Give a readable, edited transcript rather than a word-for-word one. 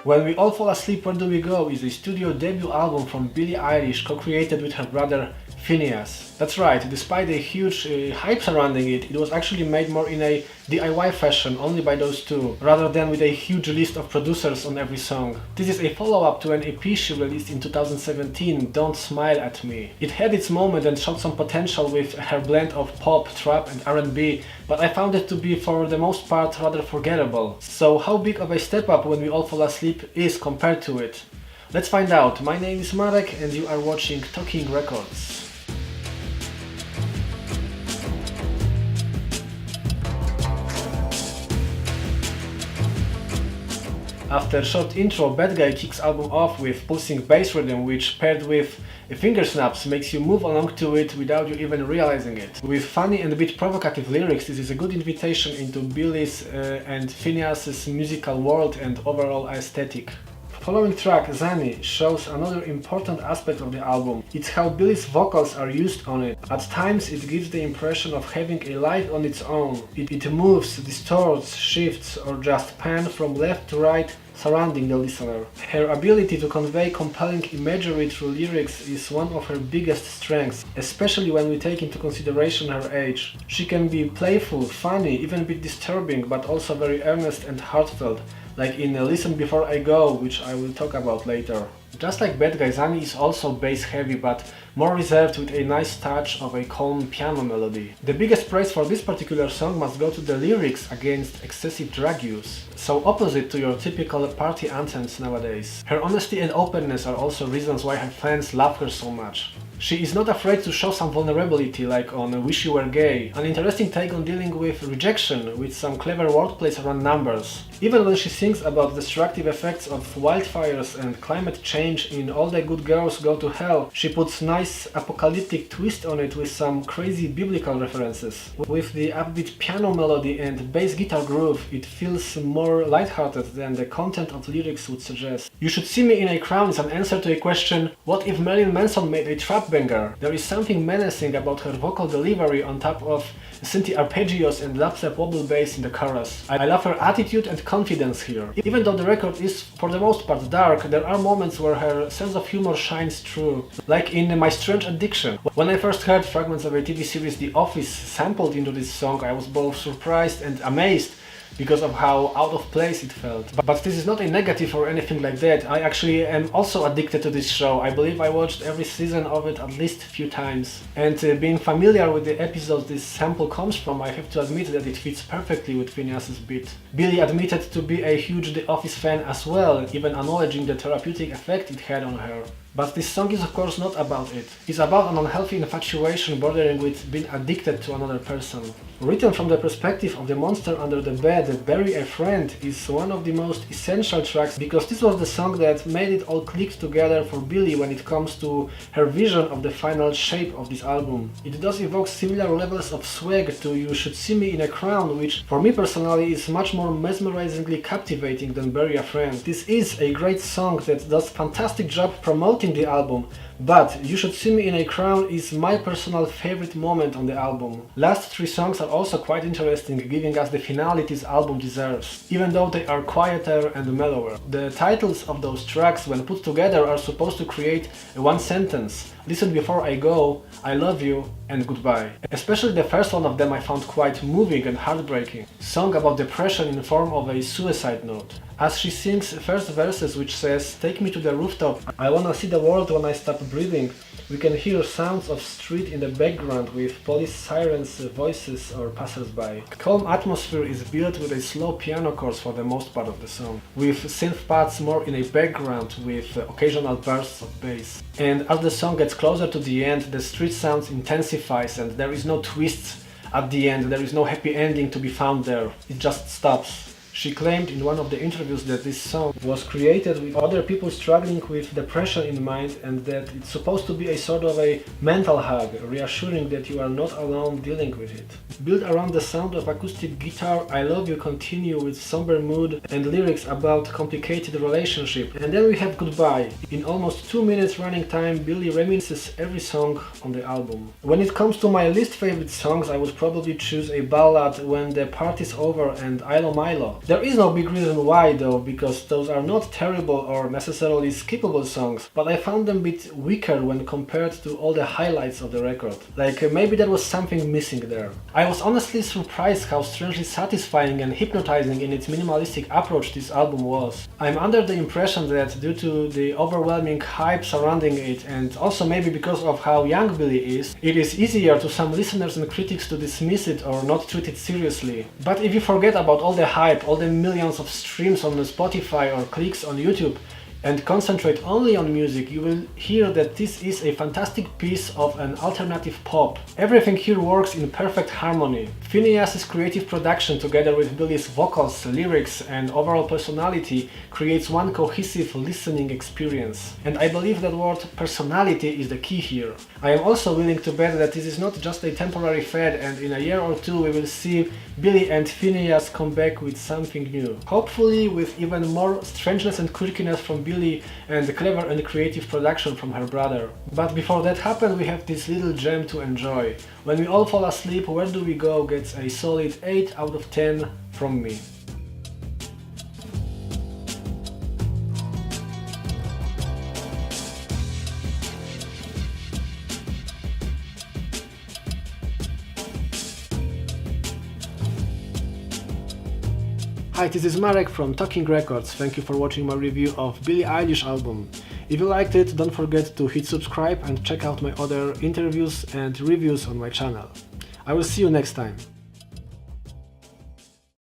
When We All Fall Asleep, Where Do We Go is a studio debut album from Billie Eilish, co-created with her brother Finneas. That's right, despite a huge hype surrounding it, it was actually made more in a DIY fashion, only by those two, rather than with a huge list of producers on every song. This is a follow-up to an EP she released in 2017, Don't Smile at Me. It had its moment and showed some potential with her blend of pop, trap and R&B, but I found it to be for the most part rather forgettable. So how big of a step up When We All Fall Asleep is compared to it? Let's find out. My name is Marek and you are watching Talking Records. After a short intro, Bad Guy kicks album off with pulsing bass rhythm which, paired with finger snaps, makes you move along to it without you even realizing it. With funny and a bit provocative lyrics, this is a good invitation into Billie's and Finneas' musical world and overall aesthetic. Following track, Zani, shows another important aspect of the album. It's how Billie's vocals are used on it. At times it gives the impression of having a life on its own. It moves, distorts, shifts or just pans from left to right, surrounding the listener. Her ability to convey compelling imagery through lyrics is one of her biggest strengths, especially when we take into consideration her age. She can be playful, funny, even a bit disturbing, but also very earnest and heartfelt, like in Listen Before I Go, which I will talk about later. Just like Bad Guy, Zani is also bass heavy, but more reserved with a nice touch of a calm piano melody. The biggest praise for this particular song must go to the lyrics against excessive drug use, so opposite to your typical party anthems nowadays. Her honesty and openness are also reasons why her fans love her so much. She is not afraid to show some vulnerability, like on Wish You Were Gay, an interesting take on dealing with rejection with some clever wordplays around numbers. Even when she sings about destructive effects of wildfires and climate change in All the Good Girls Go to Hell, she puts nice apocalyptic twist on it with some crazy biblical references. With the upbeat piano melody and bass guitar groove, it feels more lighthearted than the content of lyrics would suggest. You Should See Me in a Crown is an answer to a question: what if Marilyn Manson made a trap banger? There is something menacing about her vocal delivery on top of synthy arpeggios and dubstep wobble bass in the chorus. I love her attitude and confidence here. Even though the record is for the most part dark, there are moments where her sense of humor shines through, like in My Strange Addiction. When I first heard fragments of a TV series The Office sampled into this song, I was both surprised and amazed because of how out of place it felt. But this is not a negative or anything like that. I actually am also addicted to this show. I believe I watched every season of it at least a few times. And being familiar with the episodes this sample comes from, I have to admit that it fits perfectly with Finneas' beat. Billie admitted to be a huge The Office fan as well, even acknowledging the therapeutic effect it had on her. But this song is of course not about it. It's about an unhealthy infatuation bordering with being addicted to another person. Written from the perspective of the monster under the bed, Bury a Friend is one of the most essential tracks because this was the song that made it all click together for Billie when it comes to her vision of the final shape of this album. It does evoke similar levels of swag to You Should See Me in a Crown, which for me personally is much more mesmerizingly captivating than Bury a Friend. This is a great song that does fantastic job promoting the album, but You Should See Me in a Crown is my personal favorite moment on the album. Last three songs are also quite interesting, giving us the finale this album deserves, even though they are quieter and mellower. The titles of those tracks, when put together, are supposed to create one sentence: Listen Before I Go, I Love You, and Goodbye. Especially the first one of them I found quite moving and heartbreaking. Song about depression in form of a suicide note. As she sings first verses which says, "Take me to the rooftop, I wanna see the world when I stop breathing," we can hear sounds of street in the background with police sirens, voices or passers-by. Calm atmosphere is built with a slow piano chorus for the most part of the song, with synth parts more in a background with occasional bursts of bass. And as the song gets closer to the end, the street sounds intensifies and there is no twist at the end, there is no happy ending to be found there, it just stops. She claimed in one of the interviews that this song was created with other people struggling with depression in mind and that it's supposed to be a sort of a mental hug, reassuring that you are not alone dealing with it. Built around the sound of acoustic guitar, I Love You continue with somber mood and lyrics about complicated relationship. And then we have Goodbye. In almost 2 minutes running time, Billie reminisces every song on the album. When it comes to my least favorite songs, I would probably choose a ballad, When the Party's Over and Ilo Milo. There is no big reason why though, because those are not terrible or necessarily skippable songs, but I found them a bit weaker when compared to all the highlights of the record. Like maybe there was something missing there. I was honestly surprised how strangely satisfying and hypnotizing in its minimalistic approach this album was. I'm under the impression that due to the overwhelming hype surrounding it, and also maybe because of how young Billie is, it is easier to some listeners and critics to dismiss it or not treat it seriously. But if you forget about all the hype, all the millions of streams on Spotify or clicks on YouTube, and concentrate only on music, you will hear that this is a fantastic piece of an alternative pop. Everything here works in perfect harmony. Finneas' creative production together with Billie's vocals, lyrics and overall personality creates one cohesive listening experience. And I believe that word personality is the key here. I am also willing to bet that this is not just a temporary fad, and in a year or two we will see Billie and Finneas come back with something new. Hopefully with even more strangeness and quirkiness from Billie and clever and creative production from her brother. But before that happens, we have this little gem to enjoy. When We All Fall Asleep, Where Do We Go gets a solid 8 out of 10 from me. Hi, this is Marek from Talking Records. Thank you for watching my review of Billie Eilish album. If you liked it, don't forget to hit subscribe and check out my other interviews and reviews on my channel. I will see you next time.